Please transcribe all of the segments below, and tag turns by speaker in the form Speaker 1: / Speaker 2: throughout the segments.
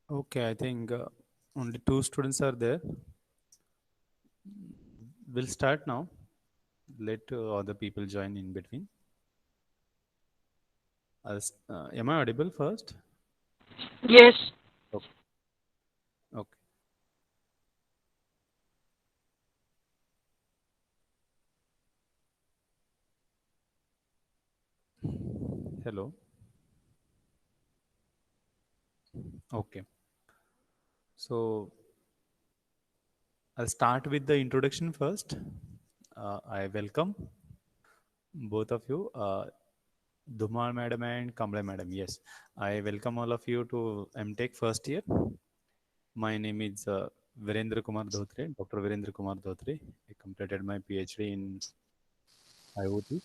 Speaker 1: Okay, I think only two students are there. We'll start now. Let other people join in between. Am I audible first?
Speaker 2: Yes.
Speaker 1: Okay. Okay. Hello. Okay. So I'll start with the introduction first. I welcome both of you, Dhumar madam and Kamble madam. Yes, I welcome all of you to MTech first year. My name is Virendra Kumar Dhotre, Dr. Virendra Kumar Dhotre. I completed my PhD in IoT,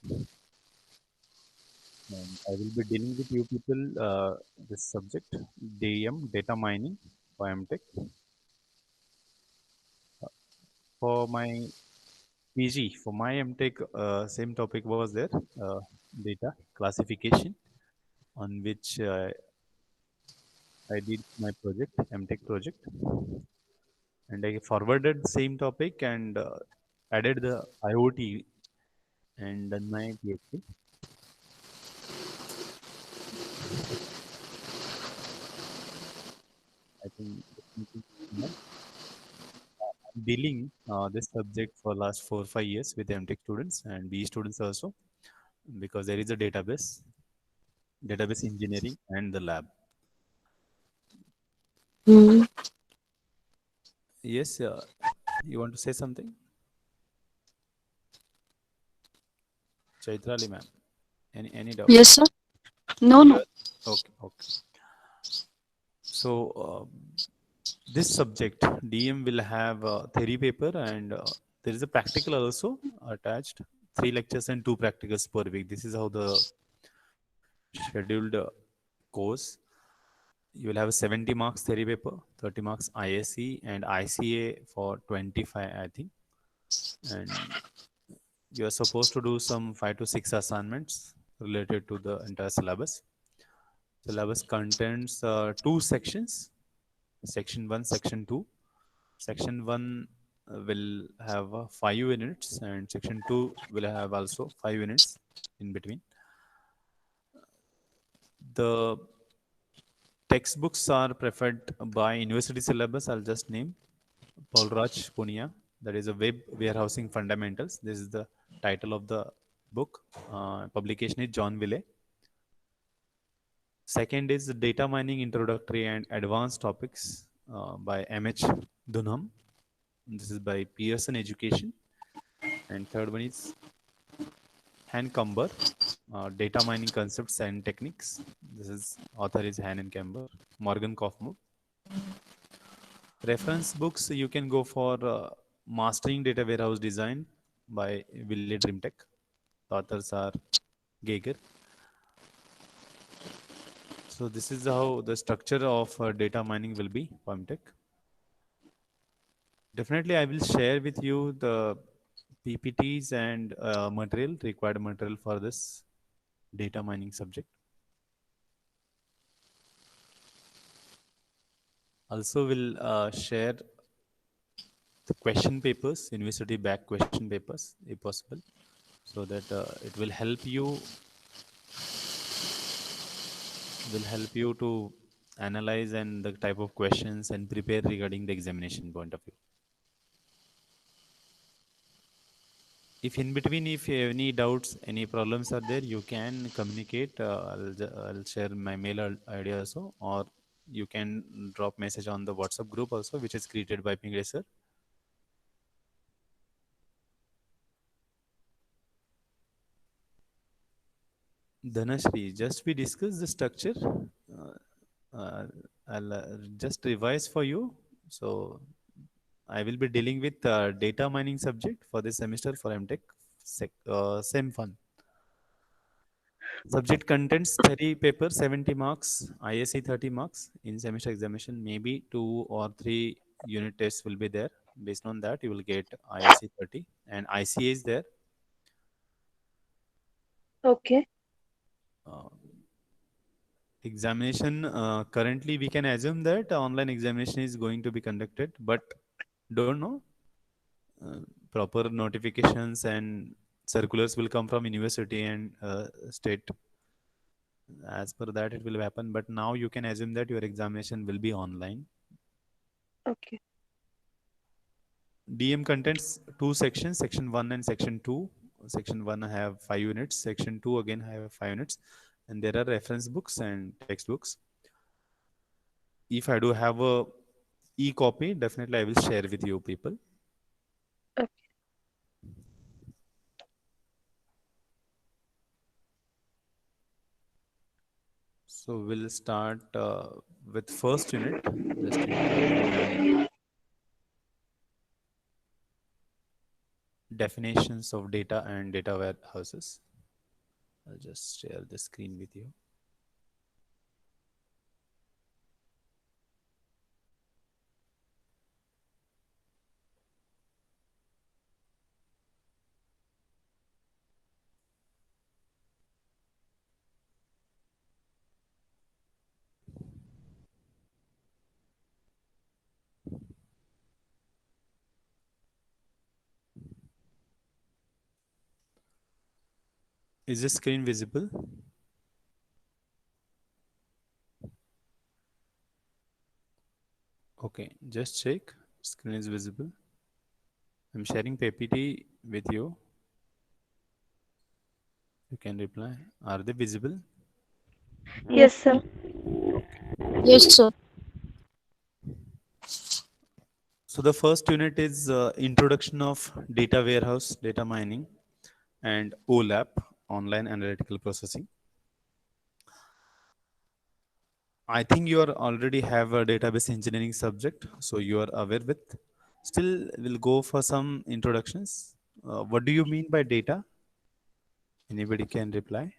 Speaker 1: and I will be dealing with you people this subject, DEM, data mining for MTech. For my PG, for my MTech, same topic was there, data classification, on which I did my project, MTech project, and I forwarded the same topic and added the IoT and done my PhD. I think dealing this subject for last 4 5 years with MTech students and B students also, because there is a database engineering and the lab.
Speaker 2: Hmm.
Speaker 1: Yes, you want to say something, Chaitrali ma'am? Any doubt?
Speaker 2: Yes, sir. No, no.
Speaker 1: Okay, okay. So this subject DM will have a theory paper and there is a practical also attached. 3 lectures and 2 practicals per week. This is how the scheduled course. You will have a 70 marks theory paper, 30 marks ISE and ICA for 25, I think. And you are supposed to do some 5 to 6 assignments related to the entire syllabus. Syllabus contains 2 sections, section 1, section 2. Section 1 will have 5 units, and section 2 will have also 5 units in between. The textbooks are preferred by university syllabus. I'll just name Paul Raj Punia. That is a web warehousing fundamentals. This is the title of the book. Publication is John Ville. Second is data mining introductory and advanced topics by MH Dunham. This is by Pearson Education. And third one is Han Camber, data mining concepts and techniques. This is author is Han and Camber. Morgan Kaufman. Reference books you can go for Mastering Data Warehouse Design by Willie Dreamtech. The authors are Geiger. So this is how the structure of data mining will be for MTech. Definitely, I will share with you the PPTs and material, required material for this data mining subject. Also, will share the question papers, university back question papers, if possible, so that it will help you to analyze and the type of questions and prepare regarding the examination point of view. If in between, if you have any doubts, any problems are there, you can communicate. I'll share my mail ID also, or you can drop message on the WhatsApp group also, which is created by Pingracer. Dhanashri, just we discussed the structure. Uh, I'll just revise for you. So I will be dealing with data mining subject for this semester for MTech. Same fun. Subject contents 30 paper, 70 marks, ISE 30 marks in semester examination. Maybe 2 or 3 unit tests will be there. Based on that, you will get ISE 30 and ICA is there.
Speaker 2: Okay.
Speaker 1: Uh, Examination, currently we can assume that online examination is going to be conducted, but don't know. uh, Proper notifications and circulars will come from university and state. As per that it will happen, but now you can assume that your examination will be online.
Speaker 3: Okay.
Speaker 1: DM contains two sections, section 1 and section 2. Section 1 have 5 units, section 2 again have 5 units, and there are reference books and textbooks. If I do have a e-copy, definitely I will share with you people.
Speaker 3: Okay.
Speaker 1: So we'll start with first unit. Just including the definitions of data and data warehouses. I'll just share the screen with you. Is the screen visible? Okay, just check. Screen is visible. I'm sharing PPT with you. You can reply. Are they visible?
Speaker 3: Yes, sir.
Speaker 1: Okay.
Speaker 2: Yes, sir.
Speaker 1: So the first unit is introduction of data warehouse, data mining, and OLAP, online analytical processing. I think you are already have a database engineering subject, so you are aware with. Still, we'll go for some introductions. What do you mean by data? Anybody can reply.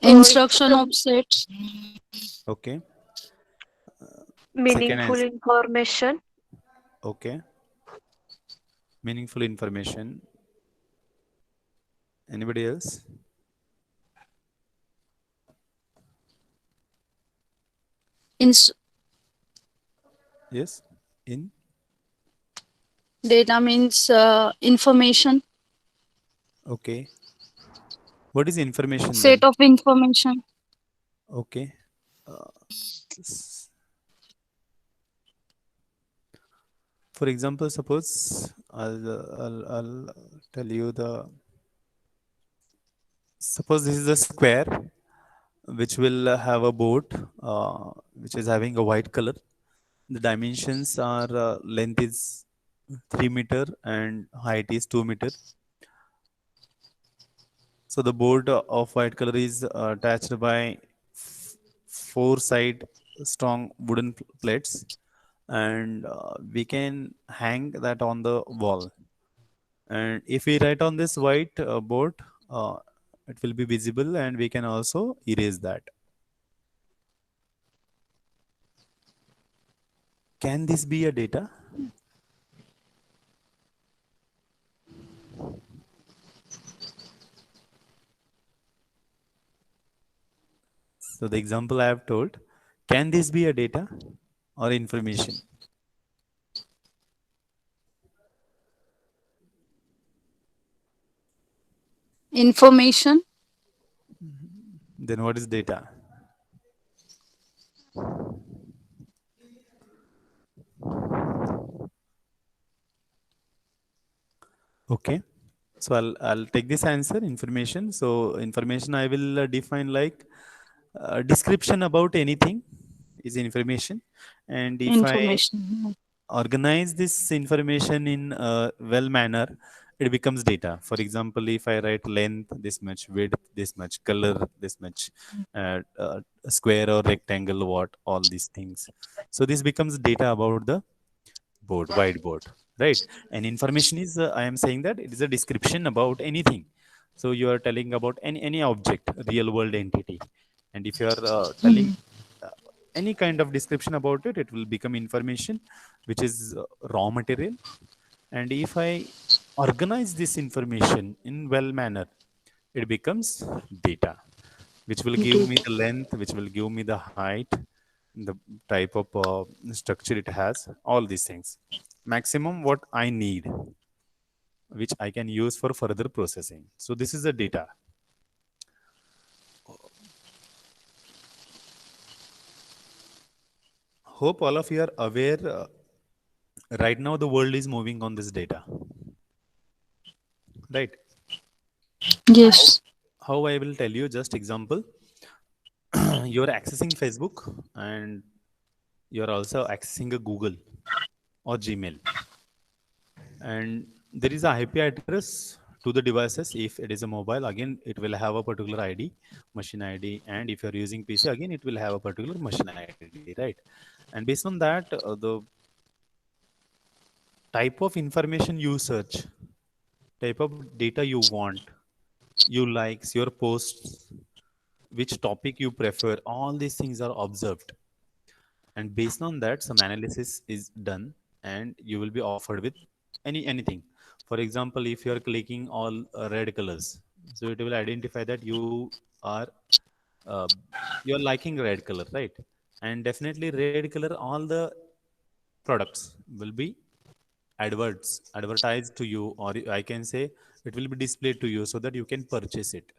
Speaker 3: It's
Speaker 2: Instruction of sets.
Speaker 1: Okay. Second
Speaker 3: meaningful
Speaker 1: answer.
Speaker 3: information.
Speaker 1: Okay. Meaningful information. Anybody else?
Speaker 2: Ins-
Speaker 1: Yes. In.
Speaker 2: Data means information,
Speaker 1: Okay. What is information
Speaker 2: set
Speaker 1: then?
Speaker 2: of information.
Speaker 1: Okay. Uh, s- for example, suppose I'll tell you the. Suppose this is a square which will have a board which is having a white color. The dimensions are length is 3 meter and height is 2 meter. So the board of white color is attached by four side strong wooden plates, and we can hang that on the wall. And if we write on this white board, uh, it will be visible, and we can also erase that. Can this be a data? So the example I have told, can this be a data or information?
Speaker 2: Information.
Speaker 1: Then what is data? Okay. So I'll take this answer, information. So information I will define like description about anything is information. And if I
Speaker 2: Information.
Speaker 1: organize this information in a well manner, it becomes data. For example, if I write length this much, width this much, color this much, square or rectangle, what, all these things. So this becomes data about the board, whiteboard, right? And information is I am saying that it is a description about anything. So you are telling about any object, real world entity, and if you are telling uh, any kind of description about it, it will become information, which is raw material. And if I organize this information in well manner, it becomes data. which will give me the length, which will give me the height, the type of structure it has, all these things. Maximum what I need, which I can use for further processing. So this is the data. Hope all of you are aware. Right now, the world is moving on this data, right? How,
Speaker 2: Yes.
Speaker 1: how I will tell you, just example. You are accessing Facebook and you are also accessing a Google or Gmail, and there is a IP address to the devices. If it is a mobile, again it will have a particular ID, machine ID, and if you are using PC, again it will have a particular machine ID, right? And based on that, the type of information you search, type of data you want, you likes, your posts, which topic you prefer, all these things are observed, and based on that some analysis is done, and you will be offered with anything. For example, if you are clicking all red colors, so it will identify that are uh, you are liking red color, right? And definitely red color, all the products will be advertised to you, or I can say it will be displayed to you so that you can purchase it.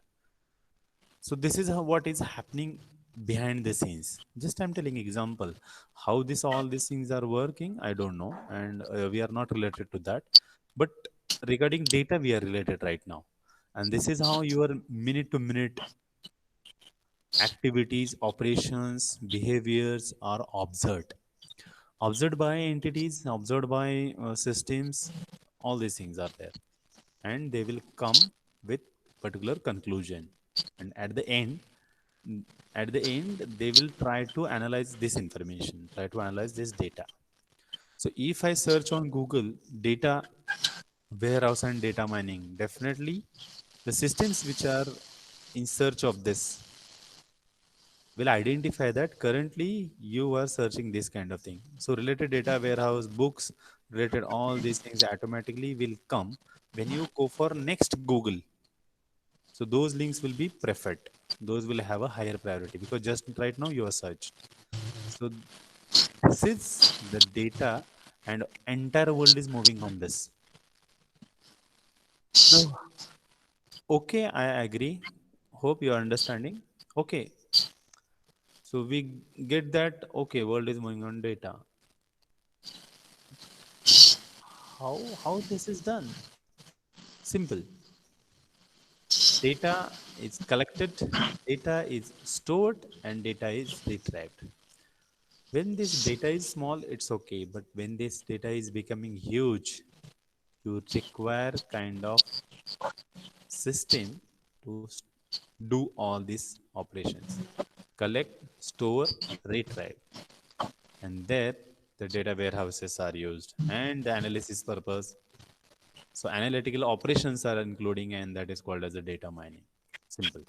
Speaker 1: So this is how, what is happening behind the scenes. Just I'm telling example how this all these things are working, I don't know, and we are not related to that, but regarding data we are related right now. And this is how your minute to minute activities, operations, behaviors are observed by entities, observed by systems. All these things are there, and they will come with particular conclusion. And mm, at the end they will try to analyze this information, try to analyze this data. So if I search on Google data warehouse and data mining, definitely the systems which are in search of this will identify that currently you are searching this kind of thing. So related data warehouse, books, related all these things automatically will come when you go for next Google. So those links will be preferred. Those will have a higher priority because just right now you are searched. So this is the data, and entire world is moving on this. Now, okay, I agree. Hope you are understanding. Okay, so we get that. Okay, world is moving on data. How this is done? Simple. Data is collected, data is stored, and data is retrieved. When this data is small, it's okay, but when this data is becoming huge, you require kind of system to do all these operations: collect, store, retrieve. And there the data warehouses are used and the analysis purpose. So analytical operations are including, and that is called as a data mining. Simple.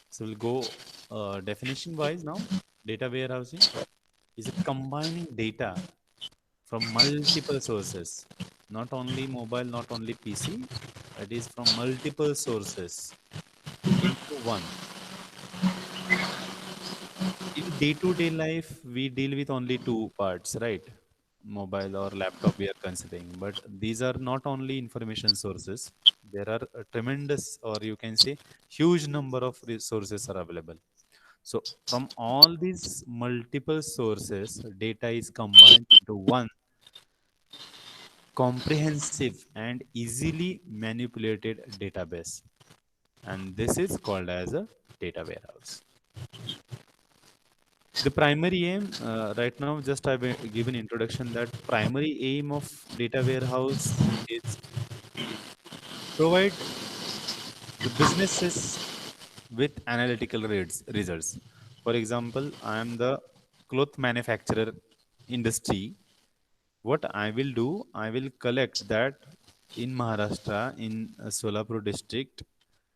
Speaker 1: So we'll go definition wise now. Data warehousing is a combining data from multiple sources, not only mobile, not only PC, it is from multiple sources into one. In day to day life we deal with only two parts, right? Mobile or laptop we are considering, but these are not only information sources. There are a tremendous, or you can say huge number of resources are available. So from all these multiple sources data is combined into one comprehensive and easily manipulated database, and this is called as a data warehouse. The primary aim, right now, just I've given introduction that primary aim of data warehouse is provide the businesses with analytical results. For example, I am the cloth manufacturer industry. What I will do, I will collect that in Maharashtra, in Solapur district,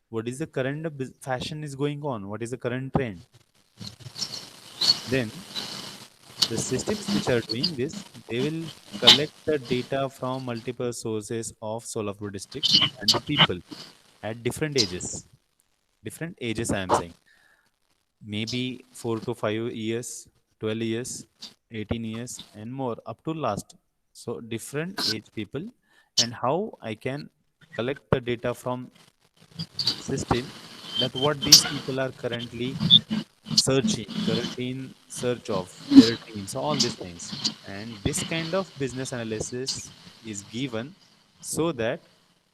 Speaker 1: what is the current fashion is going on, what is the current trend. Then the systems which are doing this, they will collect the data from multiple sources of Solapur district and the people at different ages. different ages I am saying. Maybe 4 to 5 years, 12 years, 18 years and more up to last. So different age people, and how I can collect the data from system, that what these people are currently searching, currently in search of their teams, all these things. And this kind of business analysis is given so that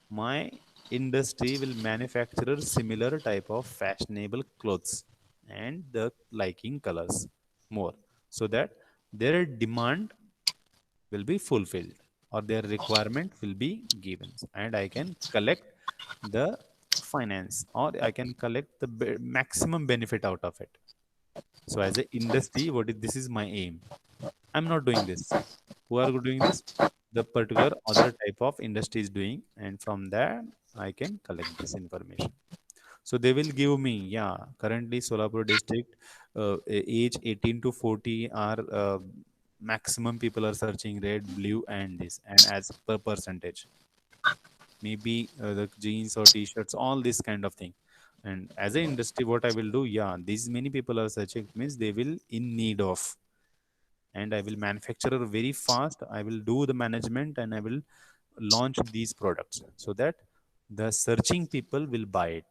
Speaker 1: my industry will manufacture similar type of fashionable clothes and the liking colors more, so that their demand will be fulfilled or their requirement will be given, and I can collect the finance, or I can collect the maximum benefit out of it. So as an industry, what is this is my aim. I'm not doing this. Who are doing this? The particular other type of industry is doing, and from there I can collect this information. So they will give me, yeah, currently Solapur district, age 18 to 40 are maximum people are searching red, blue, and this, and as per percentage, maybe the jeans or t-shirts, all this kind of thing. And as an industry, what I will do, yeah, these many people are searching, means they will in need of, and I will manufacture very fast. I will do the management and I will launch these products so that the searching people will buy it.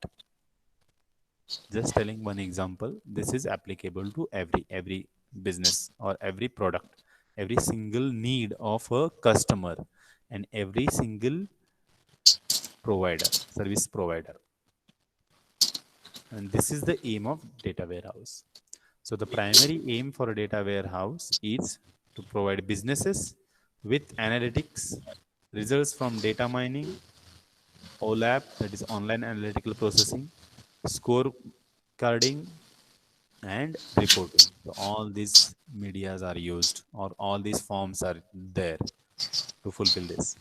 Speaker 1: Just telling one example, this is applicable to every business or every product, every single need of a customer, and every single provider, service provider. And this is the aim of data warehouse. So the primary aim for a data warehouse is to provide businesses with analytics, results from data mining, OLAP, that is online analytical processing, score carding, and reporting. So all these medias are used, or all these forms are there to fulfill this.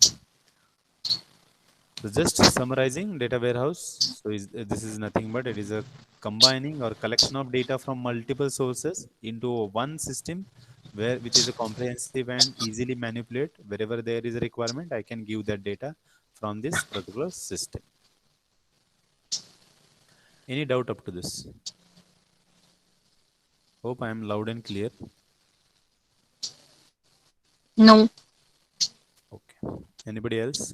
Speaker 1: So just summarizing data warehouse. So this is nothing but it is a combining or collection of data from multiple sources into one system, where which is a comprehensive and easily manipulate. Wherever there is a requirement, I can give that data from this particular system. Any doubt up to this? Hope I am loud and clear.
Speaker 2: No.
Speaker 1: Okay. Anybody else?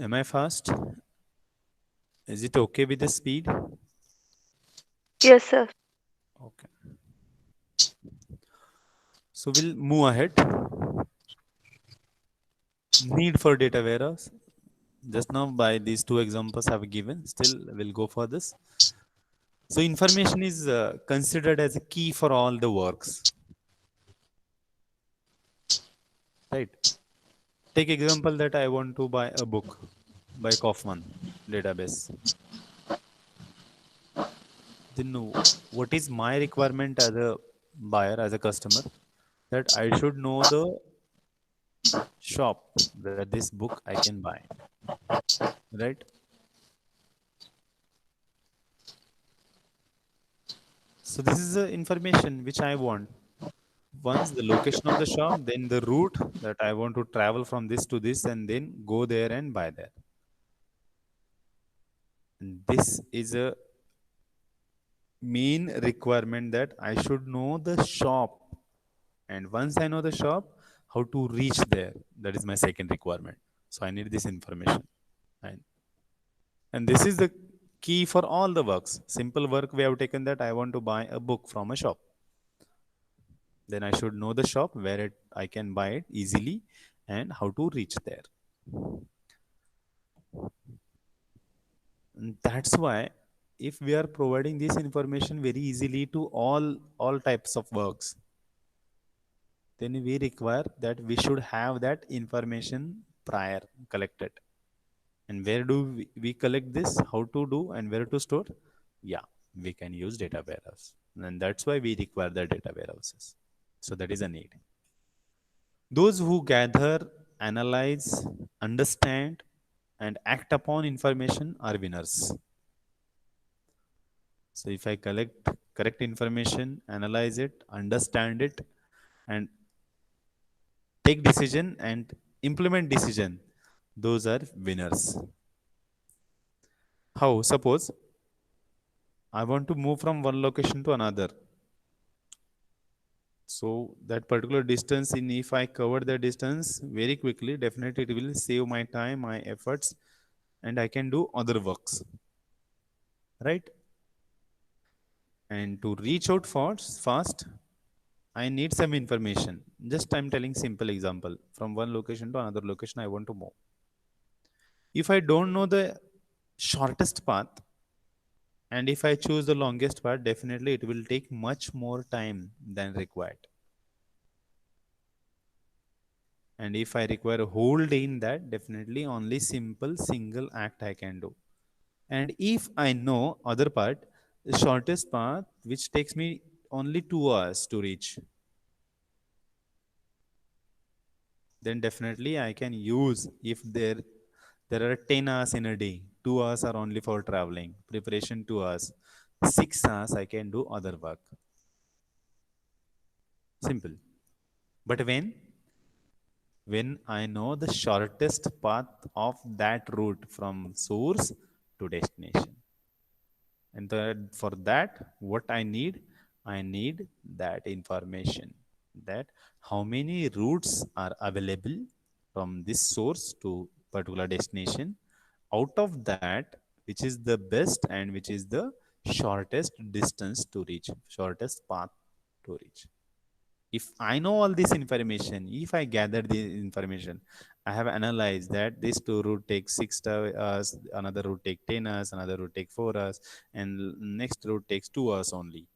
Speaker 1: Am I fast? Is it okay with the speed?
Speaker 3: Yes, sir.
Speaker 1: Okay. So we'll move ahead. Need for data warehouse. Just now by these two examples I've given, still we'll go for this. So information is considered as a key for all the works, right? Take example that I want to buy a book by Kaufman database. Then what is my requirement as a buyer, as a customer, that I should know the shop where this book I can buy, right? So this is the information which I want. Once the location of the shop, then the route that I want to travel from this to this, and then go there and buy there. And this is a main requirement, that I should know the shop. And once I know the shop, how to reach there, that is my second requirement. So I need this information. And, and this is the key for all the works. Simple work we have taken, that I want to buy a book from a shop. Then I should know the shop where I can buy it easily and how to reach there. And that's why if we are providing this information very easily to all types of works, then we require that we should have that information prior collected. And where do we collect this? How to do and where to store? Yeah, we can use data warehouse. And that's why we require the data warehouses. So that is a need. Those who gather, analyze, understand, and act upon information are winners. So if I collect correct information, analyze it, understand it, and take decision and implement decision, those are winners. How? Suppose I want to move from one location to another. So that particular distance, in if I cover the distance very quickly, definitely it will save my time, my efforts, and I can do other works, right? And to reach out fast, I need some information. Just I'm telling simple example. From one location to another location, I want to move. If I don't know the shortest path, and if I choose the longest path, definitely it will take much more time than required. And if I require a whole day in that, definitely only simple single act I can do. And if I know other part, the shortest path which takes me only 2 hours to reach, then definitely I can use, if there are 10 hours in a day, 2 hours are only for traveling, preparation 2 hours, 6 hours I can do other work. Simple. But when I know the shortest path of that route from source to destination. And for that, what I need that information, that how many routes are available from this source to particular destination. Out of that, which is the best and which is the shortest distance to reach, shortest path to reach. If I know all this information, if I gather the information, I have analyzed that this two route takes 6 hours, another route take 10 hours, another route take 4 hours, and next route takes 2 hours only.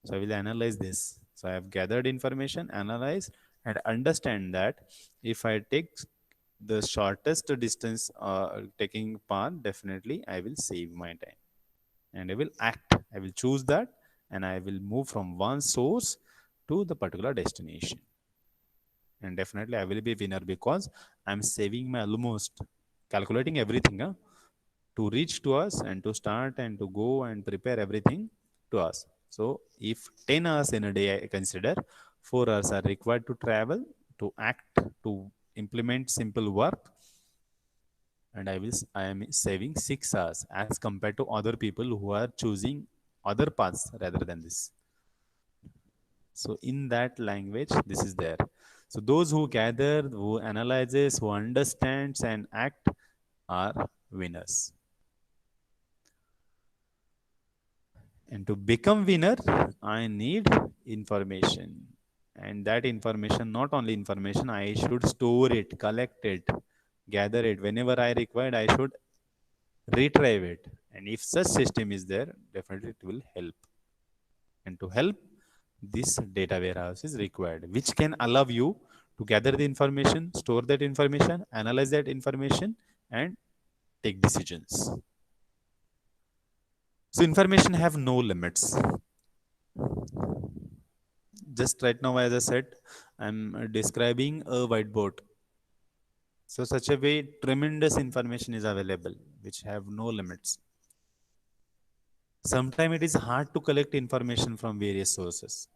Speaker 1: So I will analyze this. So I have gathered information, analyze, and understand that if I take the shortest distance taking path, definitely I will save my time, and I will act. I will choose that, and I will move from one source to the particular destination. And definitely I will be winner because I'm saving my almost calculating everything to reach to us and to start and to go and prepare everything to us. So if 10 hours in a day I consider, 4 hours are required to travel, to act, to implement simple work, and I am saving 6 hours as compared to other people who are choosing other paths rather than this. So in that language, this is there. So those who gather, who analyzes, who understands and act are winners. And to become winner, I need information. And that information, not only information, I should store it, collect it, gather it. Whenever I required, I should retrieve it. And if such system is there, definitely it will help. And to help, this data warehouse is required, which can allow you to gather the information, store that information, analyze that information, and take decisions. So information have no limits. Just right now, as I said, I'm describing a whiteboard. So such a way, tremendous information is available, which have no limits. Sometimes it is hard to collect information from various sources.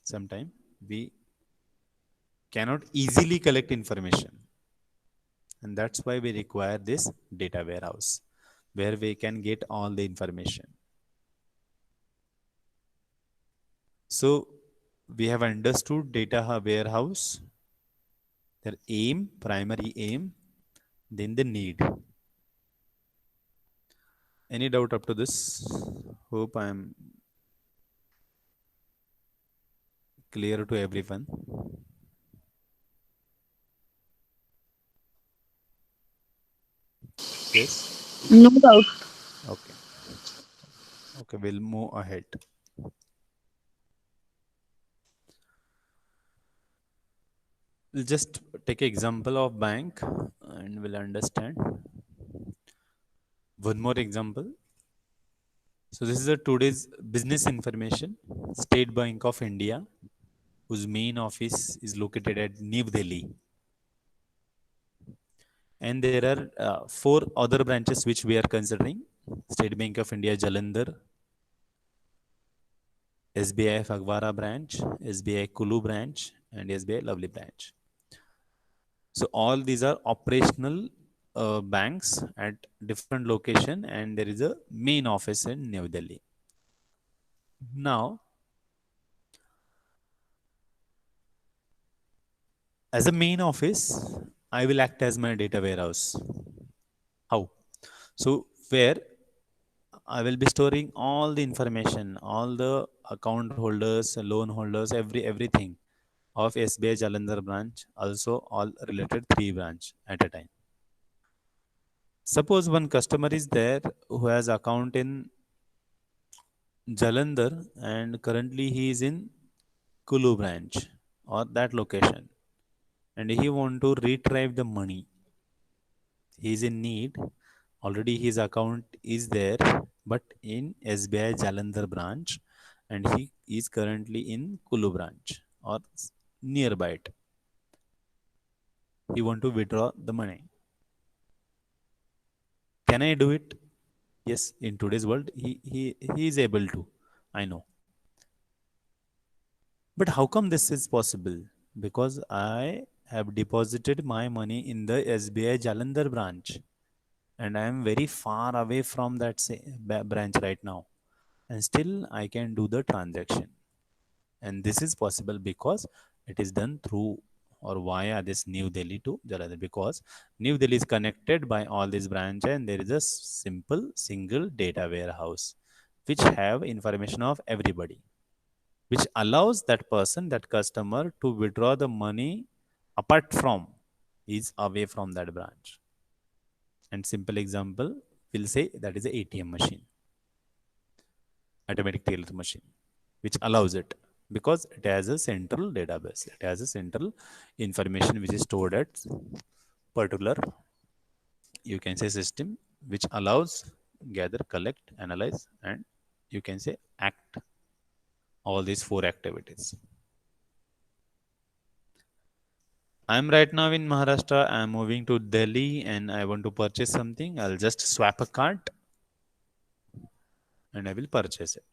Speaker 1: Sometimes we cannot easily collect information. And that's why we require this data warehouse where we can get all the information. So we have understood data warehouse, their aim, primary aim, then the need. Any doubt up to this? Hope I am clear to everyone. Yes?
Speaker 2: No doubt.
Speaker 1: Okay. Okay, we'll move ahead. We'll just take an example of bank and we'll understand. One more example. So this is a today's business information. State Bank of India, whose main office is located at New Delhi. And there are 4 other branches which we are considering. State Bank of India, Jalandhar, SBI Fagwara branch, SBI Kulu branch, and SBI Lovely branch. So all these are operational banks at different location, and there is a main office in New Delhi. Now, as a main office, I will act as my data warehouse. How? So where I will be storing all the information, all the account holders, loan holders, everything of SBI Jalandhar branch, also all related three branch at a time. Suppose one customer is there who has account in Jalandhar and currently he is in Kulu branch or that location, and he want to retrieve the money. He is in need. Already his account is there, but in SBI Jalandhar branch, and he is currently in Kulu branch or nearby it. He want to withdraw the money. Can I do it? Yes, in today's world, he is able to. I know. But how come this is possible? Because I have deposited my money in the SBI Jalandhar branch, and I am very far away from that branch right now, and still I can do the transaction. And this is possible because it is done through or via this New Delhi to Jalandhar, because New Delhi is connected by all these branches, and there is a simple single data warehouse which have information of everybody, which allows that person, that customer, to withdraw the money apart from, is away from that branch. And simple example, we'll say that is a ATM machine, automatic teller machine, which allows it because it has a central database. It has a central information which is stored at particular, you can say, system, which allows gather, collect, analyze, and you can say act all these four activities. I'm right now in Maharashtra. I'm moving to Delhi and I want to purchase something. I'll just swap a card and I will purchase it.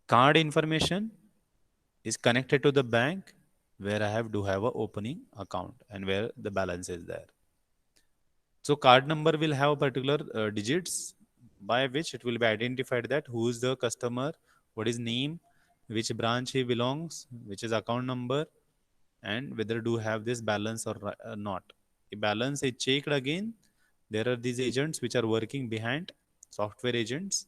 Speaker 1: Card information is connected to the bank where I have to have a opening account and where the balance is there. So card number will have particular digits by which it will be identified that who is the customer, what is name, which branch he belongs, which is account number, and whether do have this balance or not. The balance is checked again. There are these agents which are working behind, software agents.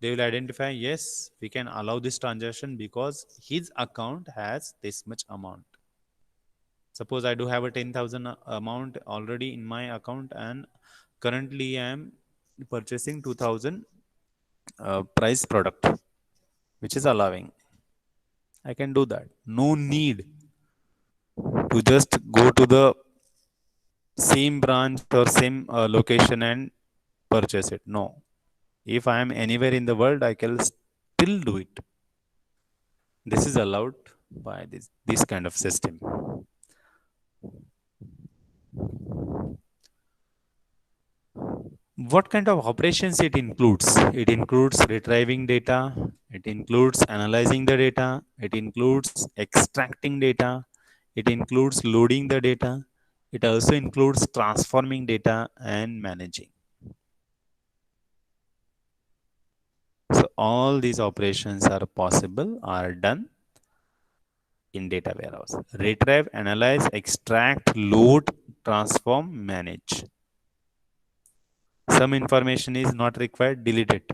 Speaker 1: They will identify, yes, we can allow this transaction because his account has this much amount. Suppose I do have a 10,000 amount already in my account, and currently I am purchasing 2,000 price product, which is allowing. I can do that. No need to just go to the same branch or same location and purchase it. No. If I am anywhere in the world, I can still do it. This is allowed by this kind of system. What kind of operations it includes? It includes retrieving data, it includes analyzing the data, it includes extracting data, it includes loading the data, it also includes transforming data and managing. So all these operations are possible, are done in data warehouse. Retrieve, analyze, extract, load, transform, manage. Some information is not required, delete it.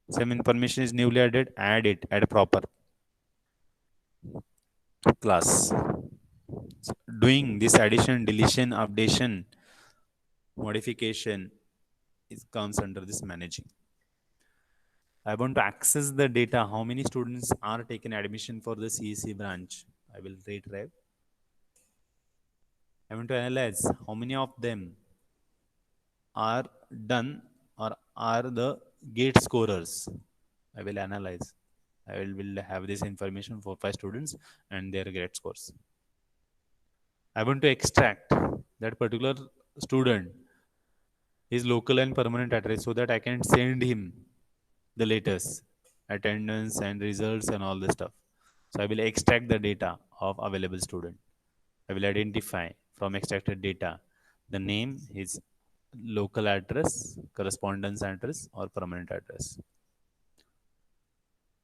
Speaker 1: Some information is newly added, add it, add a proper class. So doing this addition, deletion, updation, modification comes under this managing. I want to access the data. How many students are taking admission for the CEC branch? I will retrieve. I want to analyze how many of them are done or are the gate scorers. I will analyze. I will have this information for 5 students and their grade scores. I want to extract that particular student, his local and permanent address, so that I can send him the latest attendance and results and all this stuff. So I will extract the data of available student. I will identify from extracted data The name, his local address, correspondence address, or permanent address.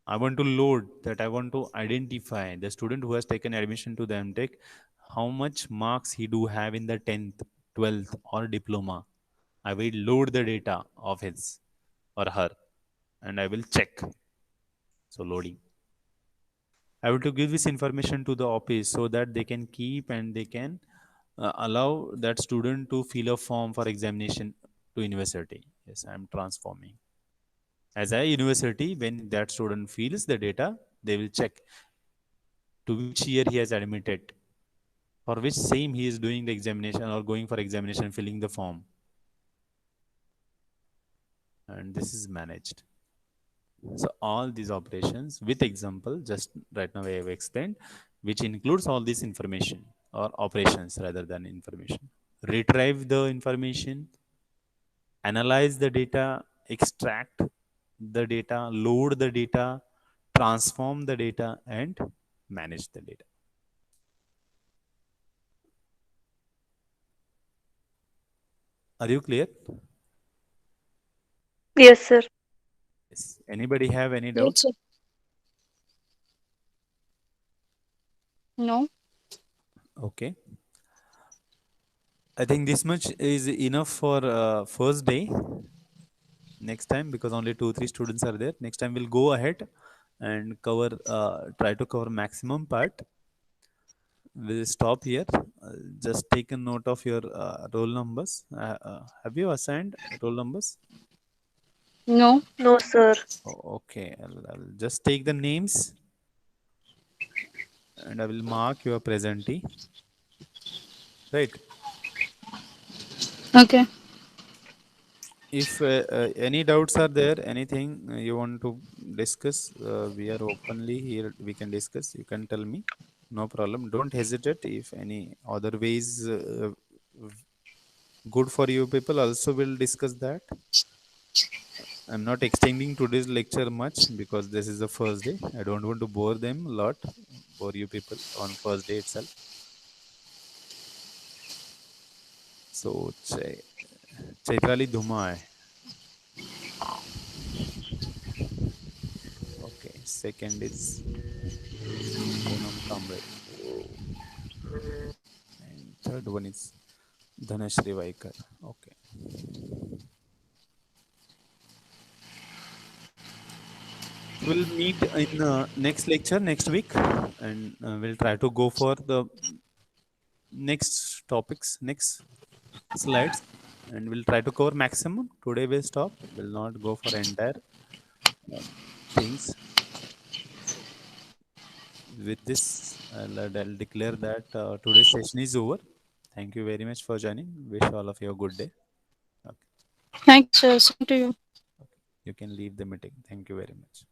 Speaker 1: I want to load that. I want to identify the student who has taken admission to the MTech, how much marks he do have in the 10th, 12th, or diploma. I will load the data of his or her and I will check. So loading. I want to give this information to the office so that they can keep and they can allow that student to fill a form for examination to university. Yes, I am transforming. As a university, when that student fills the data, they will check to which year he has admitted, for which same he is doing the examination or going for examination, filling the form. And this is managed. So all these operations with example, just right now I have explained, which includes all this information or operations rather than information. Retrieve the information, analyze the data, extract the data, load the data, transform the data, and manage the data. Are you clear?
Speaker 3: Yes, sir.
Speaker 1: Yes. Anybody have any doubt?
Speaker 2: Yes, sir. No.
Speaker 1: Okay. I think this much is enough for first day. Next time, because only 2 3 students are there, next time we'll go ahead and cover try to cover maximum part. We'll stop here. Just take a note of your roll numbers. Have you assigned roll numbers?
Speaker 2: No.
Speaker 3: No, sir.
Speaker 1: Okay, I'll just take the names and I will mark your presentee. Right.
Speaker 2: Okay.
Speaker 1: If any doubts are there, anything you want to discuss, we are openly here. We can discuss. You can tell me. No problem. Don't hesitate. If any other ways good for you people, also will discuss that. I'm not extending today's lecture much because this is the first day. I don't want to bore them a lot, bore you people on first day itself. So, Chaitrali Dhuma. Okay. Second is Poonam Kamble. And third one is Dhanashri Vaikar. Okay. We'll meet in next lecture next week and we'll try to go for the next topics, next slides, and we'll try to cover maximum. Today we'll stop. We'll not go for entire um, things. With this, I'll declare that today's session is over. Thank you very much for joining. Wish all of you a good day. Okay.
Speaker 2: Thanks, sir. Same to you.
Speaker 1: You can leave the meeting. Thank you very much.